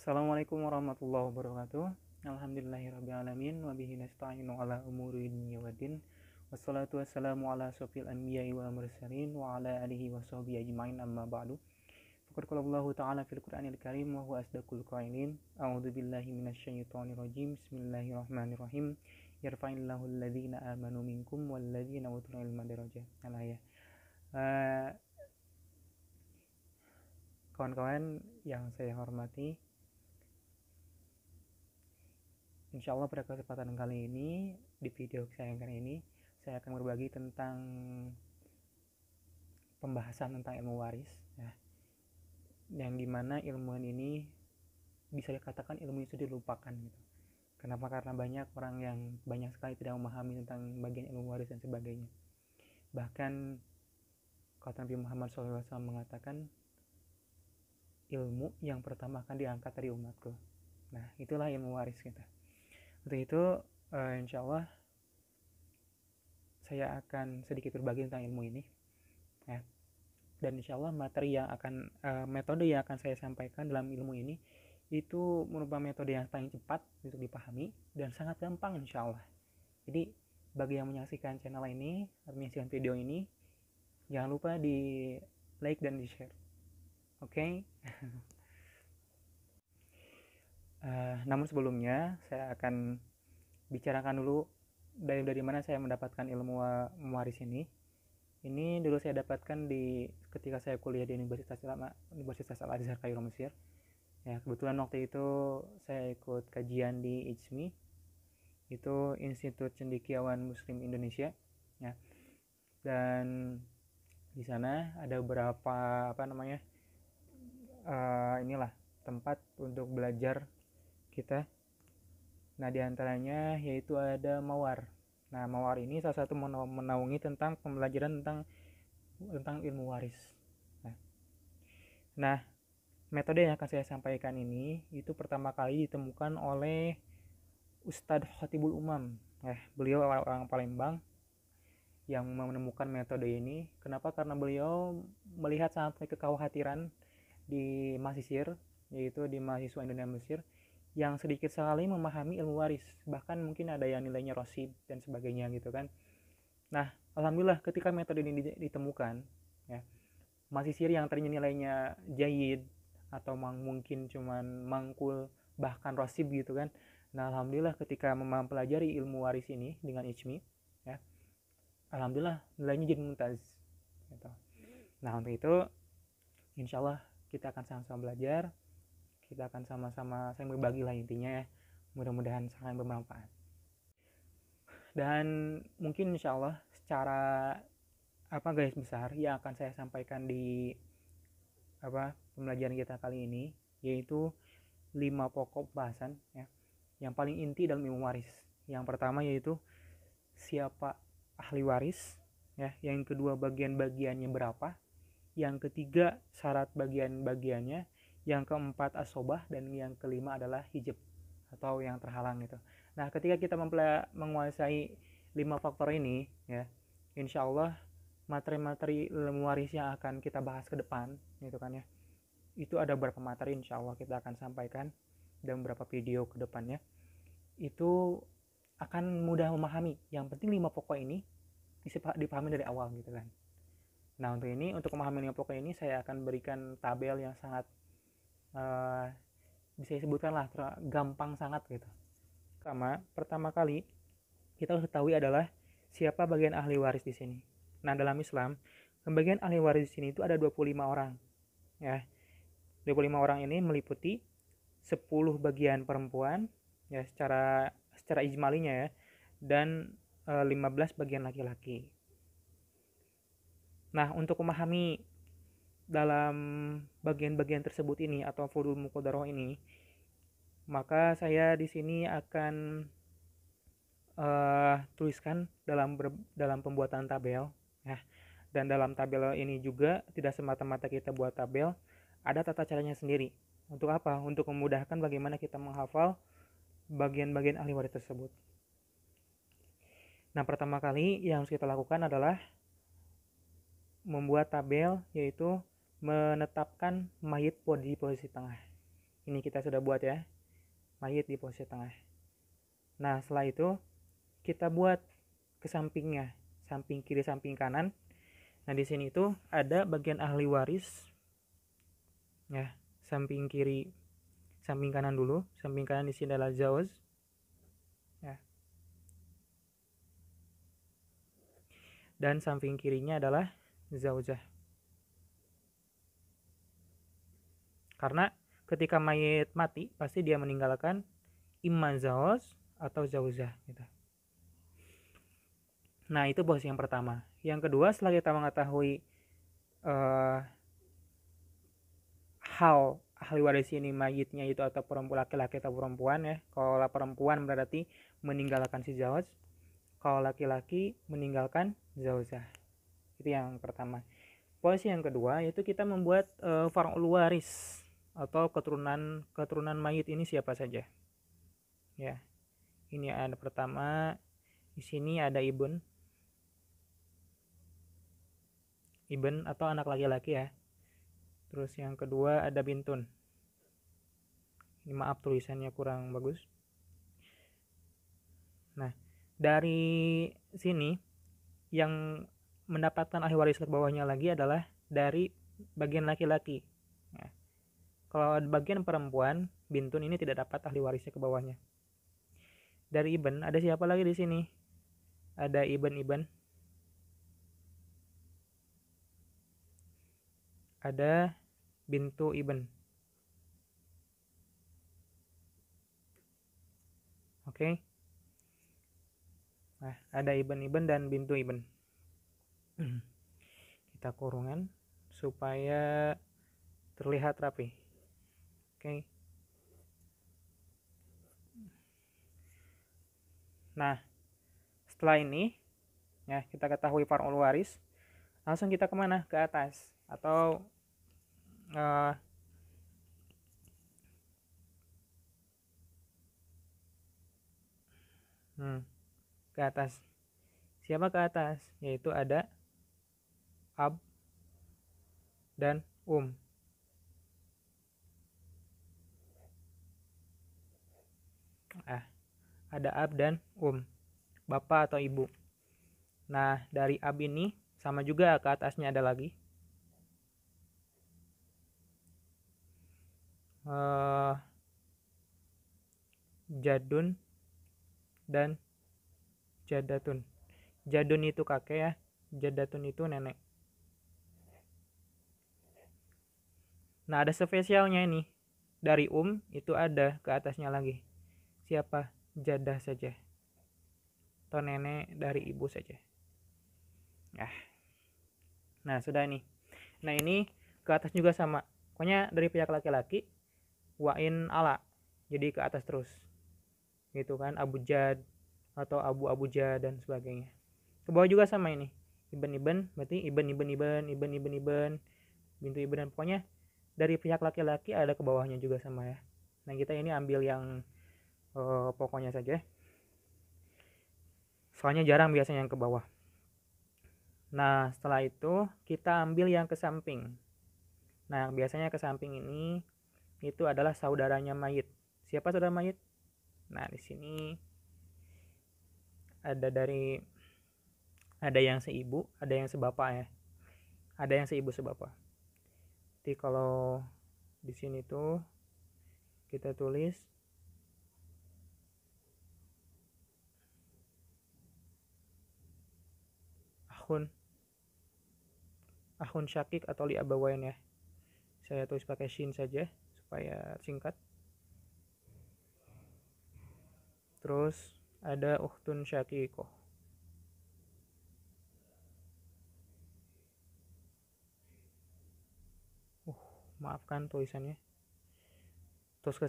Assalamualaikum warahmatullahi wabarakatuh. Alhamdulillahirrabbilalamin. Wabihi nasta'inu ala umuri dunya waddin. Wassalatu wassalamu ala asyrafil anbiya'i wal mursalin wa ala alihi wa sahbihi ajma'in amma ba'du. Faqad qala Allahu ta'ala fil Qur'anil Karim wa huwa asdaqul qailin. A'udzu billahi minasyaitonir rajim. Bismillahirrahmanirrahim. Yarfa'illahu alladhina amanu minkum walladhina utul ilma darajat. Al-ayah. Kawan-kawan yang saya hormati, insya Allah pada kesempatan kali ini, di video saya kali ini, saya akan berbagi tentang pembahasan tentang ilmu waris, ya. Yang dimana ilmu ini bisa dikatakan ilmu itu dilupakan gitu. Kenapa? Karena banyak sekali tidak memahami tentang bagian ilmu waris dan sebagainya. Bahkan kata Nabi Muhammad SAW mengatakan, ilmu yang pertama akan diangkat dari umatku. Nah, itulah ilmu waris kita. Untuk itu, insya Allah saya akan sedikit berbagi tentang ilmu ini, ya. Dan insya Allah metode yang akan saya sampaikan dalam ilmu ini itu merupakan metode yang paling cepat untuk dipahami dan sangat gampang insya Allah. Jadi bagi yang menyaksikan channel ini atau menyaksikan video ini, jangan lupa di like dan di share. Oke? Namun sebelumnya saya akan bicarakan dulu dari mana saya mendapatkan ilmu waris ini. Ini dulu saya dapatkan ketika saya kuliah di Universitas Al-Azhar Kairo, Mesir. Ya, kebetulan waktu itu saya ikut kajian di ICMI, itu Institut Cendekiawan Muslim Indonesia. Ya. Dan di sana ada beberapa inilah tempat untuk belajar kita. Nah, diantaranya yaitu ada Mawar. Nah, Mawar ini salah satu menaungi tentang pembelajaran tentang ilmu waris. Nah, metode yang akan saya sampaikan ini itu pertama kali ditemukan oleh Ustadz Khatibul Umam. Beliau orang Palembang yang menemukan metode ini. Kenapa? Karena beliau melihat sangat kekhawatiran di mahasiswa, yaitu di mahasiswa Indonesia Mesir, yang sedikit sekali memahami ilmu waris, bahkan mungkin ada yang nilainya rosib dan sebagainya gitu kan. Nah, alhamdulillah ketika metode ini ditemukan, ya, mahasiswa yang tadinya nilainya jayid atau mungkin cuman mangkul bahkan rosib gitu kan. Nah, alhamdulillah ketika mempelajari ilmu waris ini dengan ICMI, ya, alhamdulillah nilainya jadi mumtaz gitu. Nah, untuk itu insya Allah kita akan sama-sama belajar, kita akan sama-sama saling berbagi lah intinya, ya. Mudah-mudahan sangat bermanfaat. Dan mungkin insya Allah secara garis besar yang akan saya sampaikan di pembelajaran kita kali ini, yaitu 5 pokok bahasan, ya, yang paling inti dalam ilmu waris. Yang pertama yaitu siapa ahli waris, ya. Yang kedua bagian-bagiannya berapa. Yang ketiga syarat bagian-bagiannya. Yang keempat asobah, dan yang kelima adalah hijab atau yang terhalang gitu. Nah, ketika kita menguasai 5 faktor ini, ya, insya Allah materi-materi ilmu waris yang akan kita bahas ke depan gitu kan, ya, itu ada beberapa materi insya Allah kita akan sampaikan dan beberapa video ke depannya, itu akan mudah memahami. Yang penting 5 pokok ini dipahami dari awal gitu kan. Nah, untuk memahami 5 pokok ini saya akan berikan tabel yang sangat bisa disebutkan lah gampang sangat gitu. Pertama kali kita harus ketahui adalah siapa bagian ahli waris di sini. Nah, dalam Islam bagian ahli waris di sini itu ada 25 orang, ya. 25 orang ini meliputi 10 bagian perempuan, ya, secara ijmalinya, ya, dan 15 bagian laki-laki. Nah, untuk memahami dalam bagian-bagian tersebut ini atau furudul muqaddarah ini, maka saya di sini akan tuliskan dalam pembuatan tabel, ya. Dan dalam tabel ini juga tidak semata-mata kita buat tabel, ada tata caranya sendiri. Untuk apa? Untuk memudahkan bagaimana kita menghafal bagian-bagian ahli waris tersebut. Nah, pertama kali yang harus kita lakukan adalah membuat tabel, yaitu menetapkan mayit di posisi tengah. Ini kita sudah buat ya, mayit di posisi tengah. Nah setelah itu kita buat ke sampingnya, samping kiri samping kanan. Nah di sini itu ada bagian ahli waris ya, samping kiri samping kanan dulu. Samping kanan di sini adalah zawj ya, dan samping kirinya adalah zaujah. Karena ketika mayit mati pasti dia meninggalkan imma zawj atau zaujah gitu. Nah itu posisi yang pertama. Yang kedua, setelah kita mengetahui hal ahli waris ini mayitnya itu atau perempuan, laki-laki atau perempuan ya. Kalau perempuan berarti meninggalkan si zawj, kalau laki-laki meninggalkan zaujah. Itu yang pertama. Posisi yang kedua yaitu kita membuat far'ul waris atau keturunan mayit ini siapa saja. Ya. Ini ada pertama, di sini ada ibn atau anak laki-laki ya. Terus yang kedua ada bintun. Ini maaf tulisannya kurang bagus. Nah, dari sini yang mendapatkan ahli waris ke bawahnya lagi adalah dari bagian laki-laki. Nah, kalau bagian perempuan, bintun ini tidak dapat ahli warisnya ke bawahnya. Dari ibn ada siapa lagi di sini? Ada ibn. Ada bintu ibn. Oke. Nah, ada ibn dan bintu ibn. Kita kurungan supaya terlihat rapi. Oke. Nah, setelah ini ya kita ketahui far'ul waris, langsung kita kemana? Ke atas atau ke atas. Siapa ke atas? Yaitu ada ab dan ada ab dan bapak atau ibu. Nah dari ab ini sama juga ke atasnya ada lagi jadun dan jadatun. Jadun itu kakek ya, jadatun itu nenek. Nah ada spesialnya ini, dari itu ada ke atasnya lagi. Siapa? Jadah saja atau nenek dari ibu saja. Nah sudah ini. Nah ini ke atas juga sama, pokoknya dari pihak laki-laki wain ala, jadi ke atas terus gitu kan, abu jad atau abu jad dan sebagainya. Ke bawah juga sama ini, ibn berarti ibn bintu ibn, dan pokoknya dari pihak laki-laki ada ke bawahnya juga sama ya. Nah kita ini ambil yang pokoknya saja, soalnya jarang biasanya yang ke bawah. Nah setelah itu kita ambil yang ke samping. Nah biasanya ke samping ini itu adalah saudaranya mayit. Siapa saudara mayit? Nah di sini ada yang seibu, ada yang sebapak ya. Ada yang seibu sebapak. Jadi kalau di sini tuh kita tulis akhun syakik atau li abawain ya. Saya tulis pakai shin saja supaya singkat. Terus ada ukhtun syakikoh. Maafkan tulisannya. Terus ke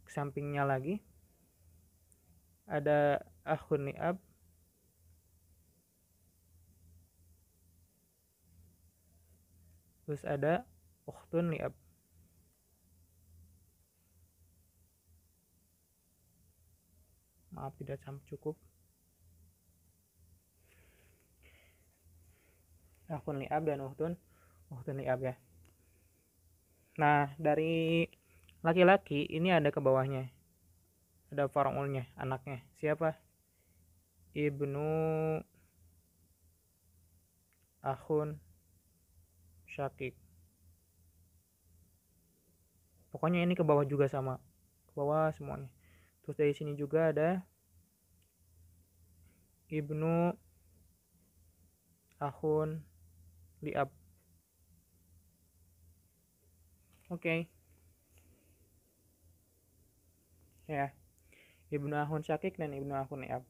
sampingnya lagi ada akhun li'ab, terus ada ukhtun li'ab. Maaf tidak cukup. Akhun li'ab dan ukhtun li'ab ya. Nah, dari laki-laki ini ada ke bawahnya, ada far'ulnya, anaknya. Siapa? Ibnu akhun syakik. Pokoknya ini ke bawah juga sama, ke bawah semuanya. Terus dari sini juga ada ibnu akhun liab. Oke. Ya, ibnu akhun syakik dan ibnu akhun liab.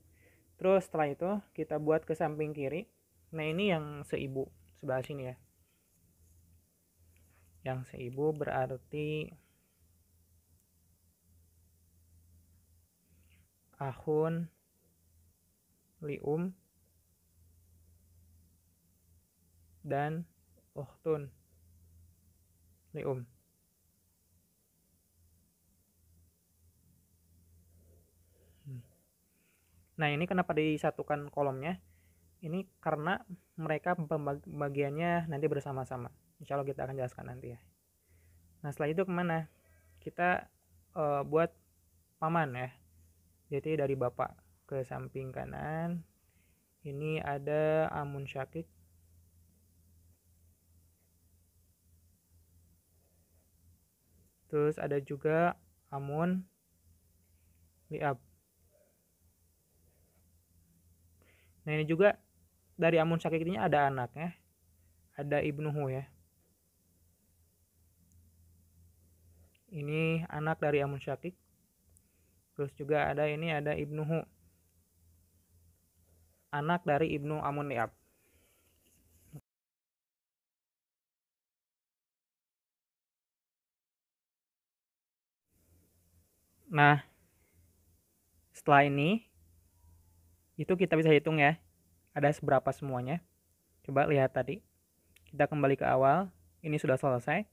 Terus setelah itu kita buat ke samping kiri. Nah, ini yang seibu sebelah sini ya. Yang seibu berarti akhun lium dan ukhtun lium. Nah, ini kenapa disatukan kolomnya? Ini karena mereka pembagiannya nanti bersama-sama. Insya Allah kita akan jelaskan nanti ya. Nah, setelah itu kemana? Kita buat paman ya. Jadi dari bapak ke samping kanan. Ini ada amun syakik. Terus ada juga amun liab. Nah, ini juga dari amun syakik ini ada anaknya. Ada ibnuhu ya. Ini anak dari amun syakik. Terus juga ada ini ada ibnuhu. Anak dari ibnu amun liab. Nah, setelah ini itu kita bisa hitung ya. Ada seberapa semuanya. Coba lihat tadi. Kita kembali ke awal. Ini sudah selesai.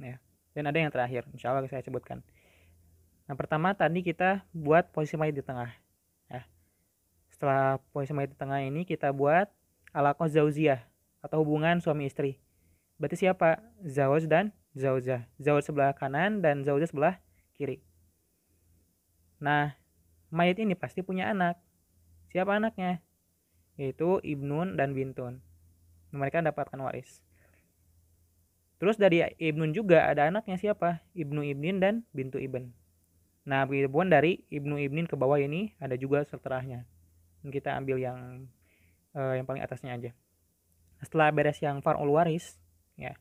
Ya. Dan ada yang terakhir. Insya Allah saya sebutkan. Nah, pertama tadi kita buat posisi mayit di tengah. Ya. Setelah posisi mayit di tengah ini kita buat alaqah zauziyah atau hubungan suami istri. Berarti siapa? Zawaj dan zaujah. Zawaj sebelah kanan dan zaujah sebelah kiri. Nah, mayit ini pasti punya anak. Siapa anaknya? Yaitu ibnun dan bintun. Mereka mendapatkan waris. Terus dari ibnun juga ada anaknya siapa? Ibnu ibnin dan bintu ibn. Nah, begitupun dari ibnu ibnin ke bawah ini ada juga setelahnya. Kita ambil yang paling atasnya aja. Setelah beres yang far'ul waris, ya,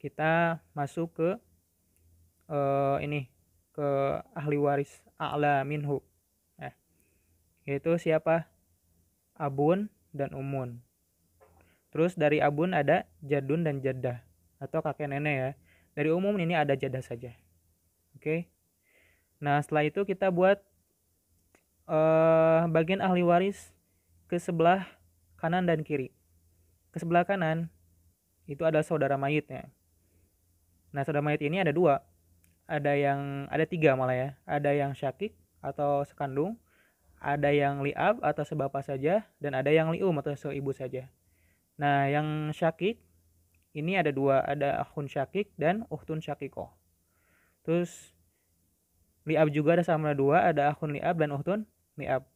kita masuk ke ini ke ahli waris a'la minhu. Yaitu siapa? Abun dan umun. Terus dari abun ada jadun dan jaddah atau kakek nenek ya. Dari umum ini ada jaddah saja. Oke. Nah, setelah itu kita buat bagian ahli waris ke sebelah kanan dan kiri. Ke sebelah kanan itu ada saudara mayitnya. Nah, saudara mayit ini ada dua. Ada tiga malah ya. Ada yang syakik atau sekandung, ada yang li'ab atau sebapak saja, dan ada yang li'um atau seibu saja. Nah, yang syakik ini ada dua, ada akhun syakik dan ukhtun syakikoh. Terus li'ab juga ada sama dua, ada akhun li'ab dan ukhtun li'ab.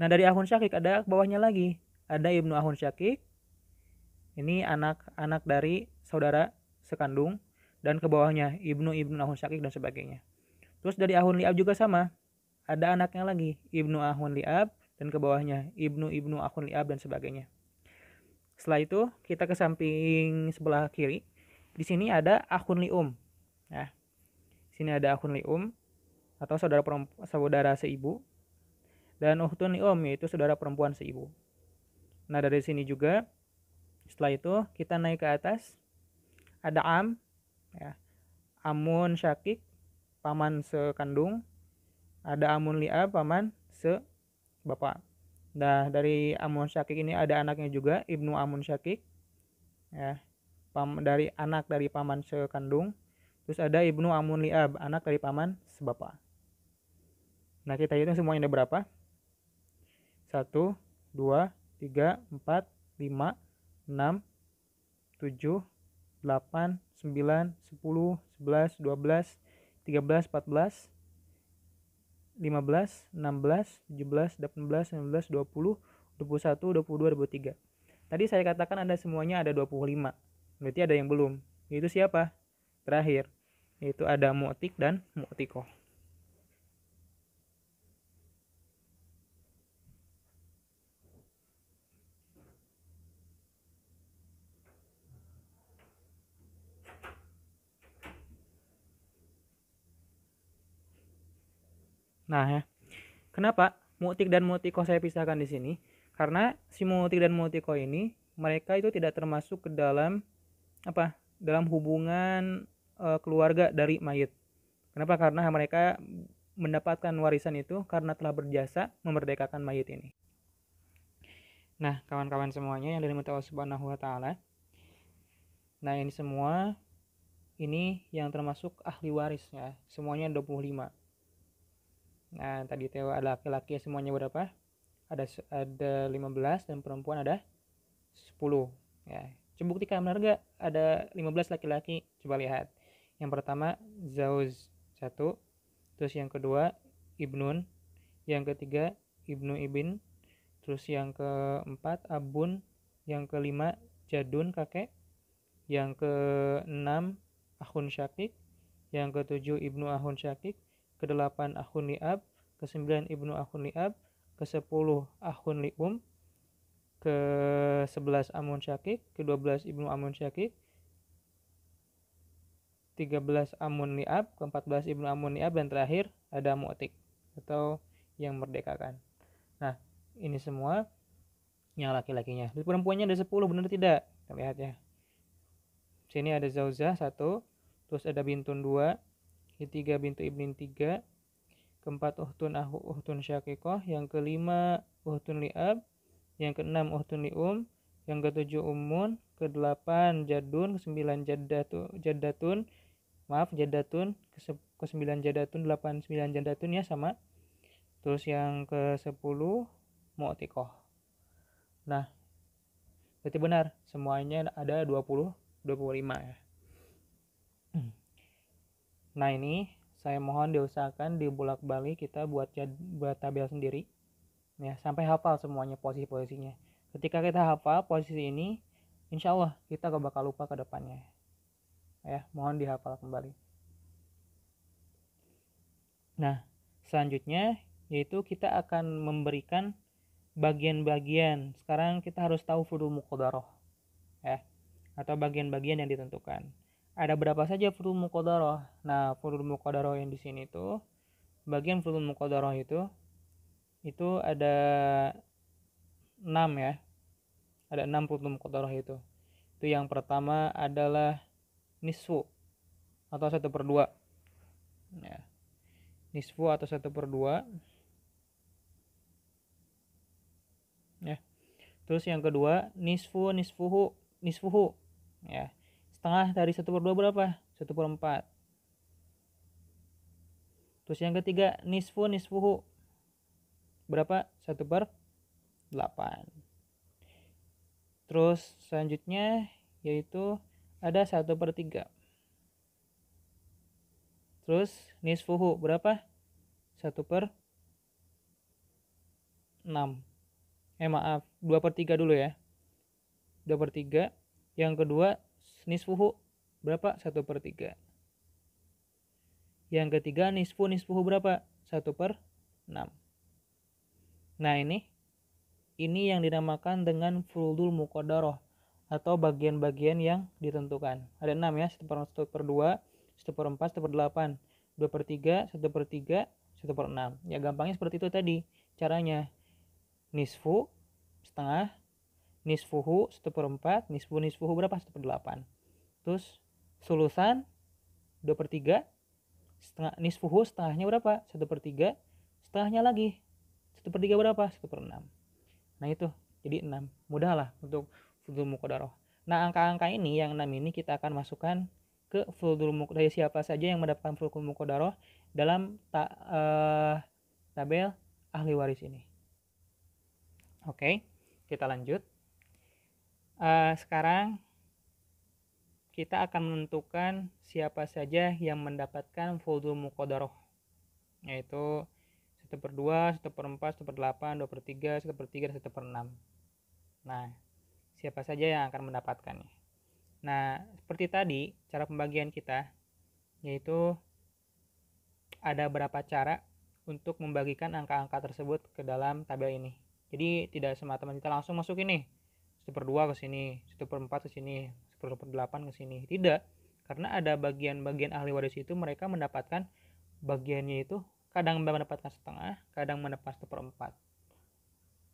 Nah, dari akhun syakik ada bawahnya lagi, ada ibnu akhun syakik. Ini anak-anak dari saudara sekandung, dan ke bawahnya ibnu akhun syakik dan sebagainya. Terus dari akhun li'ab juga sama, ada anaknya lagi, ibnu akhun li'ab, dan ke bawahnya ibnu akhun li'ab dan sebagainya. Setelah itu kita ke samping sebelah kiri. Di sini ada akhun li'um. Nah, di sini ada akhun li'um atau saudara seibu, dan ukhtun li'um yaitu saudara perempuan seibu. Nah, dari sini juga setelah itu kita naik ke atas. Ada ya. Amun syakik, paman sekandung. Ada amun li'ab, paman sebapak. Nah, dari amun syakik ini ada anaknya juga, ibnu amun syakik. Ya. Dari anak dari paman sekandung. Terus ada ibnu amun li'ab, anak dari paman sebapak. Nah, kita hitung semuanya ada berapa? 1, 2, 3, 4, 5, 6, 7, 8, 9, 10, 11, 12, 13, 14, 15, 16, 17, 18, 19, 20, 21, 22, 23. Tadi saya katakan ada semuanya ada 25. Berarti ada yang belum. Itu siapa? Terakhir. Yaitu ada mu'tik dan mu'tikoh. Nah ya, kenapa mu'tik dan mu'tikoh saya pisahkan di sini? Karena si mu'tik dan mu'tikoh ini mereka itu tidak termasuk ke dalam apa? Dalam hubungan keluarga dari mayit. Kenapa? Karena mereka mendapatkan warisan itu karena telah berjasa memerdekakan mayit ini. Nah, kawan-kawan semuanya yang dirahmati Allah Subhanahu wa taala. Nah, ini semua ini yang termasuk ahli waris ya. Semuanya 25. Nah, tadi Teo ada laki-laki semuanya berapa? Ada 15 dan perempuan ada 10 ya. Coba buktikan benar enggak ada 15 laki-laki? Coba lihat. Yang pertama Zauz 1, terus yang kedua Ibnun, yang ketiga Ibnu Ibn, terus yang keempat Abun, yang kelima Jadun kakek, yang keenam Akhun Syakik, yang ketujuh Ibnu Akhun Syakik, kedelapan Akhun Li'ab, kesembilan Ibnu Akhun Li'ab, kesepuluh Akhun Li'um, ke-11 Amun Syakik, ke-12 Ibnu Amun Syakik, 13 Amun Li'ab, ke-14 Ibnu Amun Li'ab, dan terakhir ada Mu'tik atau yang merdekakan. Nah, ini semua yang laki-lakinya. Di perempuannya ada 10, benar tidak? Kita lihat ya. Sini ada Zauzah 1, terus ada Bintun 2, ketiga Bintu Ibnin 3, keempat Uhtun Syakikoh, yang kelima Uhtun Li'ab, yang keenam Uhtun Li'um, yang ketujuh Ummun, ke-8 Jadun, ke-9 Jaddatun, ke-9 Jaddatun, 8 9 Jaddatun ya sama. Terus yang ke-10 Mu'tikoh. Nah, berarti benar semuanya ada 25 ya. Nah, ini saya mohon diusahakan dibolak-balik kita buat tabel sendiri ya, sampai hafal semuanya posisi-posisinya. Ketika kita hafal posisi ini, insya Allah kita gak bakal lupa ke depannya ya, mohon dihafal kembali. Nah, selanjutnya yaitu kita akan memberikan bagian-bagian. Sekarang kita harus tahu furudul muqaddarah ya, atau bagian-bagian yang ditentukan. Ada berapa saja furudul muqaddarah? Nah, furudul muqaddarah yang di sini tuh, bagian furudul muqaddarah itu ada 6 ya. Ada 6 furudul muqaddarah itu. Itu yang pertama adalah nisfu atau 1/2 ya. Nisfu atau 1/2 ya. Terus yang kedua nisfuhu ya. Setengah dari 1/2 berapa? 1/4. Terus yang ketiga nisfuhu berapa? 1/8. Terus selanjutnya yaitu ada 1/3. Terus nisfuhu berapa? 1/6. Maaf, 2/3 dulu ya. 2/3. Yang kedua nisfuhu berapa? 1/3. Yang ketiga nisfuhu berapa? 1/6. Nah, ini yang dinamakan dengan furudul muqaddarah atau bagian-bagian yang ditentukan. Ada 6 ya, 1/2, 1/4, 1/8, 2/3, 1/3, 1/6. Ya, gampangnya seperti itu tadi caranya. Nisfu setengah, nisfuhu 1/4, nisfuhu berapa? 1/8. Terus sulusan 2/3, setengah nisfuhu setengahnya berapa? 1/3, setengahnya lagi 1/3 berapa? 1/6. Nah, itu jadi 6. Mudah lah untuk furudul muqaddarah. Nah, angka-angka ini yang 6 ini kita akan masukkan ke furudul muqaddarah. Siapa saja yang mendapatkan furudul muqaddarah dalam tabel ahli waris ini. Oke, kita lanjut. Sekarang kita akan menentukan siapa saja yang mendapatkan fudul muqaddarah, yaitu 1/2, 1/4, 1/8, 2/3, 1/3, dan 1/6. Nah, siapa saja yang akan mendapatkannya. Nah, seperti tadi, cara pembagian kita, yaitu ada berapa cara untuk membagikan angka-angka tersebut ke dalam tabel ini. Jadi, tidak semata-mata kita langsung masukin nih, 1/2 ke sini, 1/4 ke sini, 1/8 ke sini. Tidak, karena ada bagian-bagian ahli waris itu mereka mendapatkan bagiannya itu kadang mendapatkan setengah, kadang mendapatkan 1/4.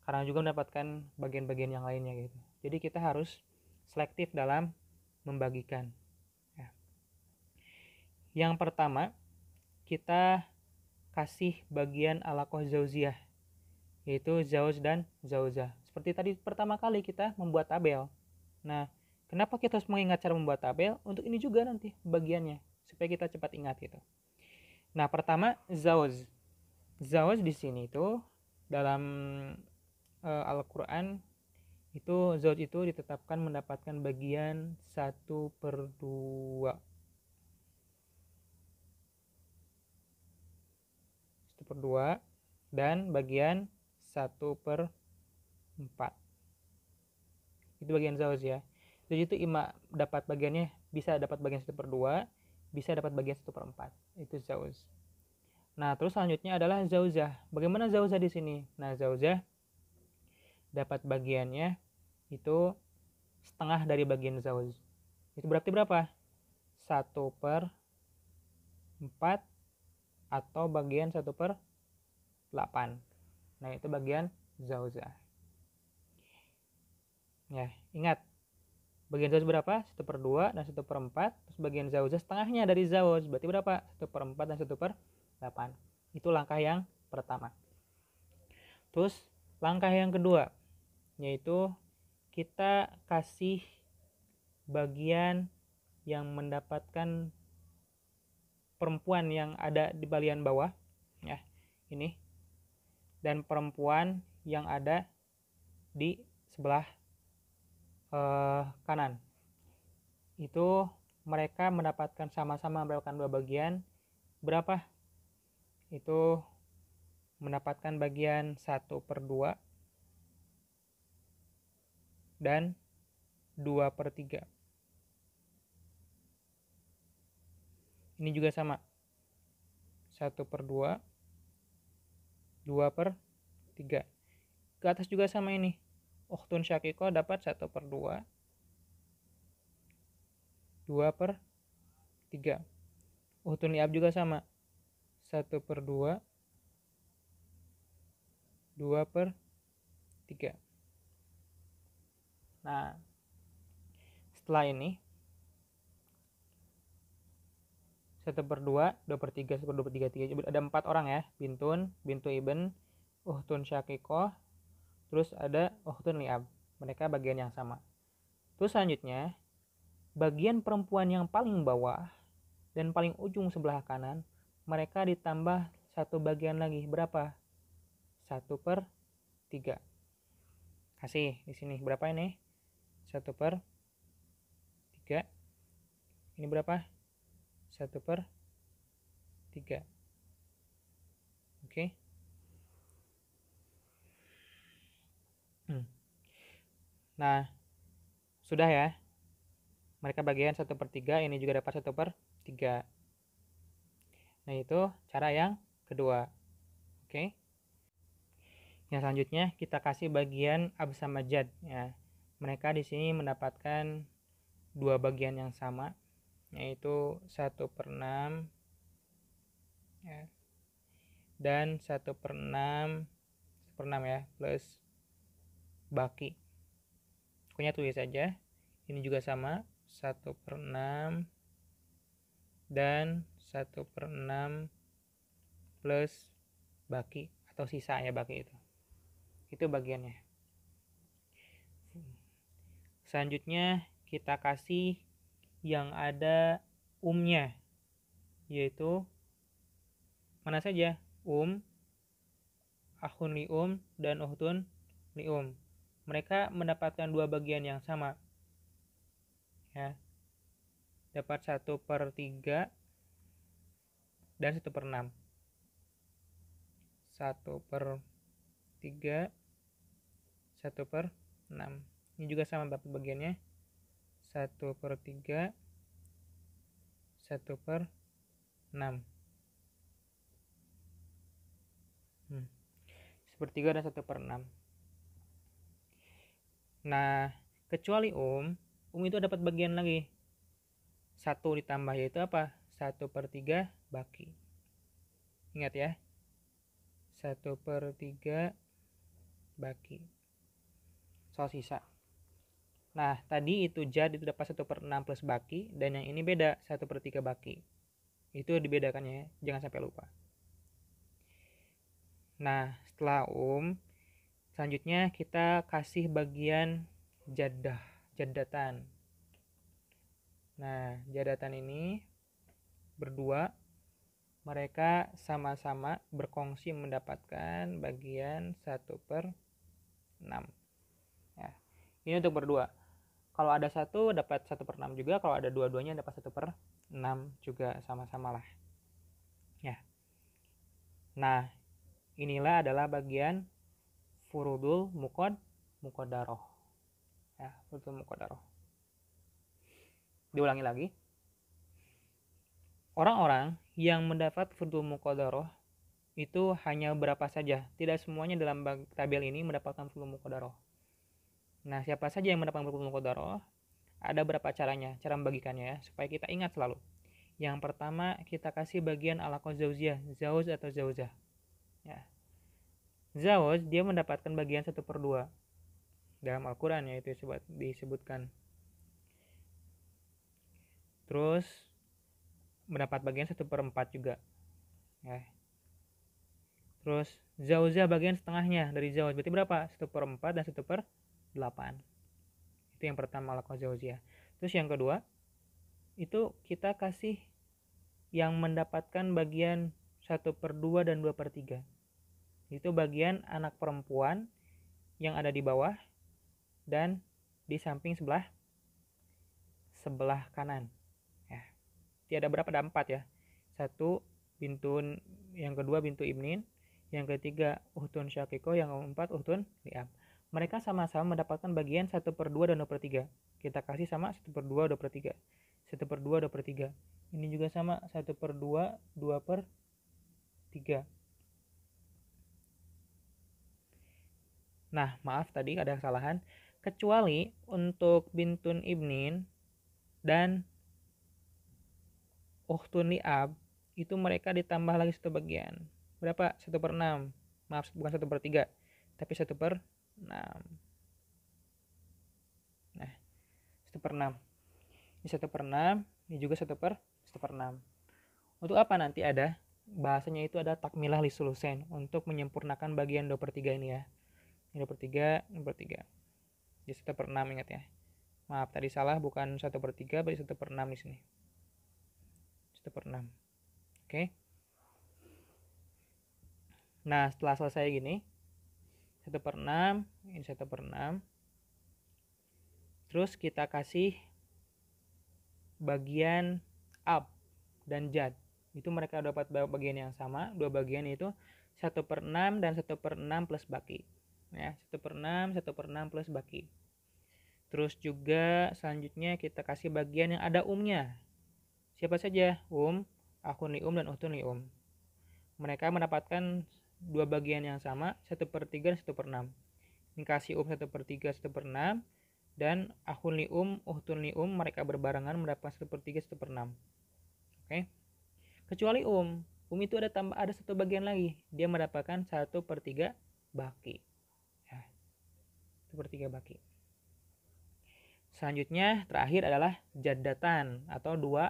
Kadang juga mendapatkan bagian-bagian yang lainnya gitu. Jadi kita harus selektif dalam membagikan. Ya. Yang pertama, kita kasih bagian alaqah zauziyah, yaitu zauz dan zauzah. Seperti tadi pertama kali kita membuat tabel. Nah, kenapa kita harus mengingat cara membuat tabel? Untuk ini juga nanti bagiannya, supaya kita cepat ingat gitu. Nah, pertama zauz. Zauz di sini itu dalam Al-Quran itu zauz itu ditetapkan mendapatkan bagian 1/2, 1/2, dan bagian 1/4. Itu bagian zauz ya. Jadi itu ima dapat bagiannya, bisa dapat bagian 1/2, bisa dapat bagian 1/4. Itu zauz. Nah, terus selanjutnya adalah zauzah. Bagaimana zauzah di sini? Nah, zauzah dapat bagiannya itu setengah dari bagian zauz. Itu berarti berapa? 1/4 atau bagian 1/8. Nah, itu bagian zauzah. Ya, ingat. Bagian zauz berapa? 1/2 dan 1/4. Terus bagian zauzah setengahnya dari zauz. Berarti berapa? 1/4 dan 1/8. Itu langkah yang pertama. Terus langkah yang kedua, yaitu kita kasih bagian yang mendapatkan perempuan yang ada di bagian bawah, ya, ini, dan perempuan yang ada di sebelah kanan. Itu mereka mendapatkan sama-sama mendapatkan 2 bagian. Berapa? Itu mendapatkan bagian 1/2 dan 2/3. Ini juga sama, 1/2, 2/3. Ke atas juga sama ini, ukhtun syakiko dapat 1/2, 2/3. Ukhtun liab juga sama, 1/2, 2/3. Nah, setelah ini 1/2, 2/3, 1/2, 3. Ada 4 orang ya, bintun, bintu ibn, ukhtun syakiko, terus ada ukhtun liab. Mereka bagian yang sama. Terus selanjutnya, bagian perempuan yang paling bawah dan paling ujung sebelah kanan, mereka ditambah satu bagian lagi. Berapa? 1/3. Kasih di sini berapa ini? 1/3. Ini berapa? 1/3. Oke. Nah, sudah ya. Mereka bagian 1/3, ini juga dapat 1/3. Nah, itu cara yang kedua. Oke. Yang selanjutnya kita kasih bagian ab sama jad ya. Mereka di sini mendapatkan 2 bagian yang sama, yaitu 1/6 ya, dan 1/6 ya, plus baki. Pokoknya tulis saja. Ini juga sama, 1/6 dan 1/6 plus baki atau sisa ya, baki itu bagiannya. Selanjutnya kita kasih yang ada umnya, yaitu mana saja? Akhun li dan ukhtun li. Mereka mendapatkan 2 bagian yang sama ya. dapat 1/3 dan 1/6. 1/3, 1/6. Ini juga sama dapat bagiannya 1/3, 1/6. 1/3 dan 1/6. Nah, kecuali itu dapat bagian lagi. 1 ditambah yaitu apa? 1/3 baki. Ingat ya. 1/3 baki. Soal sisa. Nah, tadi itu jad itu dapat 1/6 plus baki, dan yang ini beda 1/3 baki. Itu dibedakannya ya, jangan sampai lupa. Nah, setelah selanjutnya kita kasih bagian jadatan. Nah, jadatan ini berdua, mereka sama-sama berkongsi mendapatkan bagian 1/6. Ya, ini untuk berdua. Kalau ada 1 dapat 1/6 juga, kalau ada dua-duanya dapat 1/6 juga, sama-sama lah. Ya. Nah, inilah adalah bagian furudul muqaddaroh. Ya, furudul muqaddaroh. Diulangi lagi. Orang-orang yang mendapat furudul muqaddaroh itu hanya berapa saja. Tidak semuanya dalam tabel ini mendapatkan furudul muqaddaroh. Nah, siapa saja yang mendapatkan furudul muqaddaroh? Ada berapa caranya, cara membagikannya ya, supaya kita ingat selalu. Yang pertama, kita kasih bagian alaqah zaujiyah, zauj atau zaujah. Ya. Zauj dia mendapatkan bagian 1/2. Dalam Al-Quran ya itu disebutkan. Terus mendapat bagian 1/4 juga. Ya. Terus zaujah bagian setengahnya dari zauj. Berarti berapa? 1/4 dan 1/8. Itu yang pertama alaqah zaujiyah. Terus yang kedua, itu kita kasih yang mendapatkan bagian 1/2 dan 2/3. Itu bagian anak perempuan yang ada di bawah dan di samping sebelah kanan. Ya. Tiada berapa? Ada 4 ya. 1 bintun, yang kedua bintu ibnin, yang ketiga uhtun syakiko, yang keempat uhtun li'ab. Mereka sama-sama mendapatkan bagian 1/2 dan 2/3. Kita kasih sama 1/2, 2/3. 1/2, 2/3. Ini juga sama 1/2, 2/3. Nah, maaf tadi ada kesalahan. Kecuali untuk bintun ibnin dan ukhtun li'ab, itu mereka ditambah lagi 1 bagian. Berapa? 1/6. Maaf, bukan 1/3, tapi 1/6. Nah, 1/6. Ini 1/6, ini juga 1/6. Untuk apa nanti ada? Bahasanya itu ada takmilah li sulusain, untuk menyempurnakan bagian 2/3 ini ya. Ini 2/3, 2/3. Jadi 1/6 ingat ya. Maaf tadi salah, bukan 1/3, berarti 1/6 di sini. 1/6. Oke. Nah, setelah selesai gini, 1/6, ini 1/6. Terus kita kasih bagian ab dan jad. Itu mereka dapat bagian yang sama, dua bagian itu 1/6 dan 1/6 plus baki. Ya, 1/6, 1/6 plus baki. Terus juga selanjutnya kita kasih bagian yang ada umnya. Siapa saja? Akhun li dan uhtun li. Mereka mendapatkan dua bagian yang sama, 1/3 dan 1/6. Ini kasih 1/3, 1/6, dan akhun li uhtun li mereka berbarengan mendapatkan 1/3, 1/6. Oke. Kecuali itu ada 1 bagian lagi, dia mendapatkan 1/3 baki. Ya. 1/3 baki. Selanjutnya terakhir adalah jadatan atau 2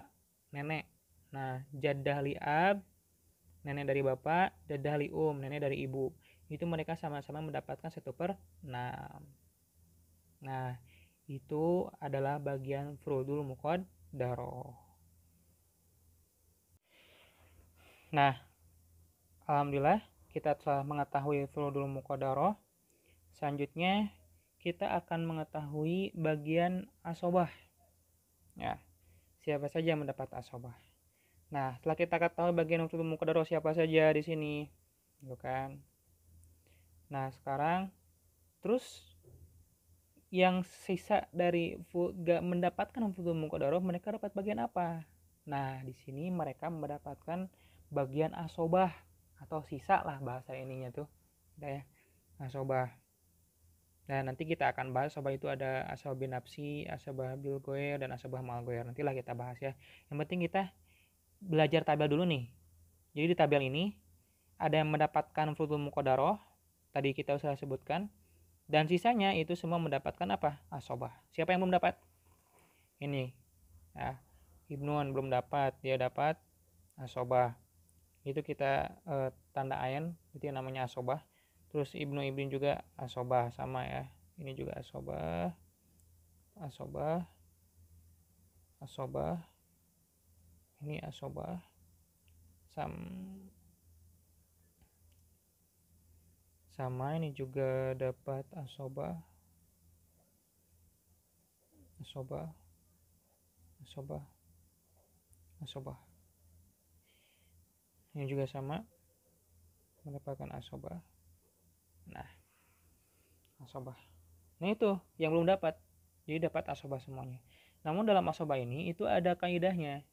nenek. Nah, jaddah li'ab, nenek dari bapak, jaddah li nenek dari ibu. Itu mereka sama-sama mendapatkan 1/6. Nah, itu adalah bagian furudul muqaddaroh. Nah, alhamdulillah kita telah mengetahui furudul muqaddaroh. Selanjutnya kita akan mengetahui bagian asobah. Ya, siapa saja yang mendapat asobah. Nah, setelah kita ketahui bagian maf'ul muqaddar siapa saja di sini, gitu kan. Nah, sekarang terus yang sisa dari gak mendapatkan maf'ul muqaddar, mereka dapat bagian apa? Nah, di sini mereka mendapatkan bagian asobah atau sisa lah bahasa ininya tuh. Udah ya, asobah. Nah, nanti kita akan bahas asobah itu ada asobah binafsi, asobah bil goer, dan asobah mal goer. Nantilah kita bahas ya. Yang penting kita belajar tabel dulu nih. Jadi di tabel ini ada yang mendapatkan maf'ul muqaddar, tadi kita sudah sebutkan, dan sisanya itu semua mendapatkan apa? Asobah. Siapa yang belum dapat? Ini. Ya, Ibnun belum dapat, dia dapat asobah. Itu kita tanda ain, itu yang namanya asobah. Terus Ibn juga asobah, sama ya. Ini juga asobah, asobah, asobah. Ini asobah. Sama ini juga dapat asobah, asobah, asobah, asobah. Ini juga sama, mendapatkan asobah. Nah, asobah. Nah itu yang belum dapat. Jadi dapat asobah semuanya. Namun dalam asobah ini itu ada kaidahnya.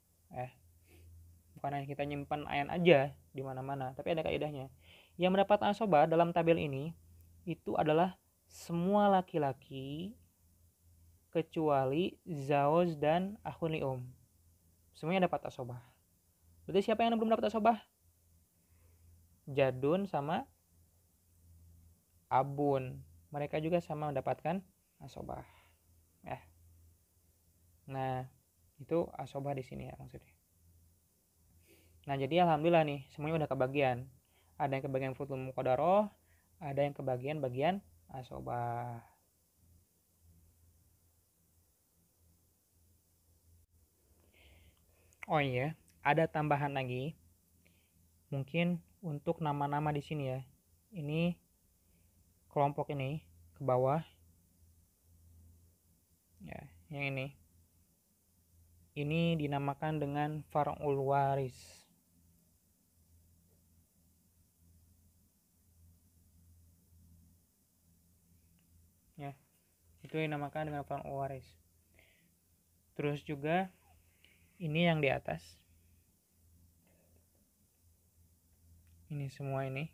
Bukan hanya kita nyimpan ayan aja di mana-mana, tapi ada kaidahnya. Yang mendapat asobah dalam tabel ini itu adalah semua laki-laki kecuali Zawj dan Akhun Li'um. Semuanya dapat asobah. Berarti siapa yang belum dapat asobah? Jadun sama Abun. Mereka juga sama mendapatkan asobah. Nah, itu asobah di sini ya maksudnya. Nah, jadi alhamdulillah nih, semuanya udah kebagian. Ada yang kebagian maf'ul muqaddar, ada yang kebagian bagian asobah. Oh iya, ada tambahan lagi. Mungkin untuk nama-nama di sini ya. Ini kelompok ini ke bawah. Ya, yang ini. Ini dinamakan dengan far'ul waris. Ya, itu dinamakan dengan far'ul waris. Terus juga ini yang di atas. Ini semua ini.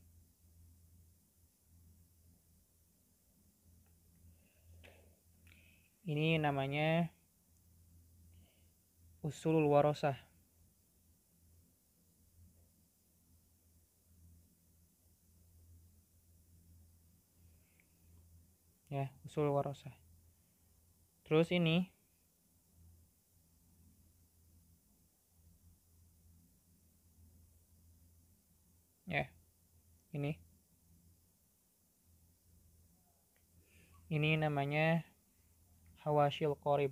Ini namanya usulul warosah. Ya, usulul warosah. Terus ini ya, ini namanya hawasyil qorib.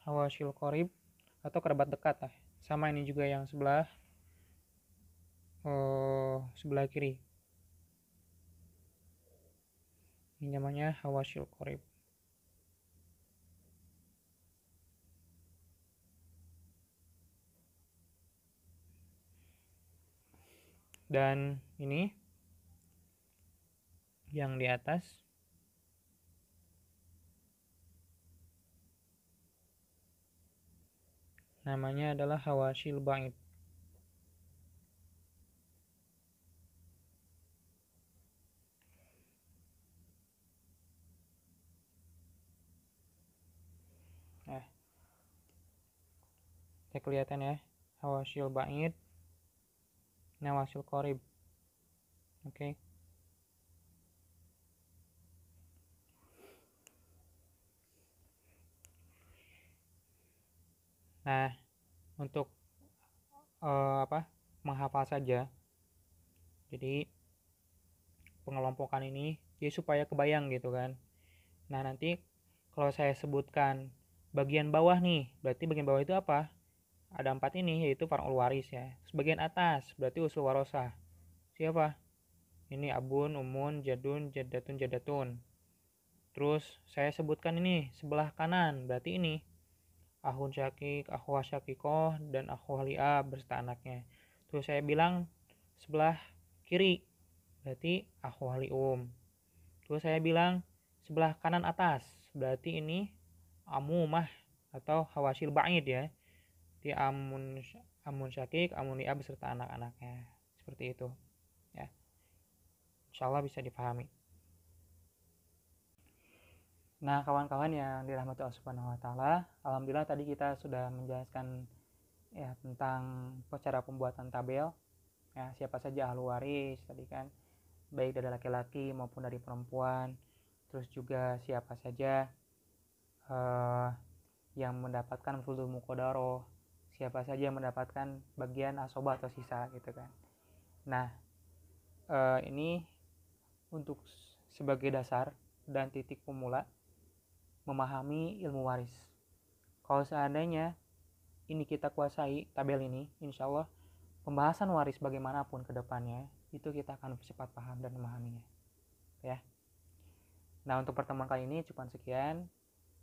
Hawasyil qorib atau kerabat dekat lah. Sama ini juga yang sebelah sebelah kiri. Ini namanya hawasyil qorib. Dan ini yang di atas namanya adalah hawasyil ba'id. Nah, saya kelihatan ya, hawasyil ba'id, hawasyil qorib. Oke. Nah, untuk menghafal saja. Jadi pengelompokan ini ya supaya kebayang gitu kan. Nah, nanti kalau saya sebutkan bagian bawah nih, berarti bagian bawah itu apa? Ada 4 ini, yaitu far'ul waris ya. Sebagian atas berarti usul warosah. Siapa? Ini abun, umun, jadun, jadatun, jadatun. Terus saya sebutkan ini sebelah kanan, berarti ini ahun syakik, akhwah syakikoh, dan akhwah li'ab berserta anaknya. Terus saya bilang sebelah kiri, berarti akhwah li'um. Terus saya bilang sebelah kanan atas, berarti ini amumah atau hawasil ba'id ya. Di amun syakik, amun li'ab beserta anak-anaknya. Seperti itu ya. Insyaallah bisa dipahami. Nah, kawan-kawan yang dirahmati Allah Subhanahu wa taala, alhamdulillah tadi kita sudah menjelaskan ya tentang cara pembuatan tabel. Ya, siapa saja ahli waris tadi kan, baik dari laki-laki maupun dari perempuan. Terus juga siapa saja eh, yang mendapatkan fudul muqaddarah, siapa saja yang mendapatkan bagian asobah atau sisa gitu kan. Nah, ini untuk sebagai dasar dan titik pemula memahami ilmu waris. Kalau seandainya ini kita kuasai tabel ini, insya Allah pembahasan waris bagaimanapun ke depannya itu kita akan cepat paham dan memahaminya ya. Nah, untuk pertemuan kali ini cuma sekian.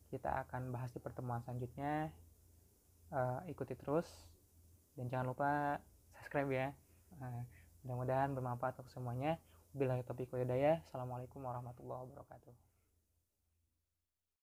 Kita akan bahas di pertemuan selanjutnya. Ikuti terus dan jangan lupa subscribe ya. Mudah-mudahan bermanfaat untuk semuanya. Wabillahi taufiq wal hidayah. Assalamualaikum warahmatullahi wabarakatuh.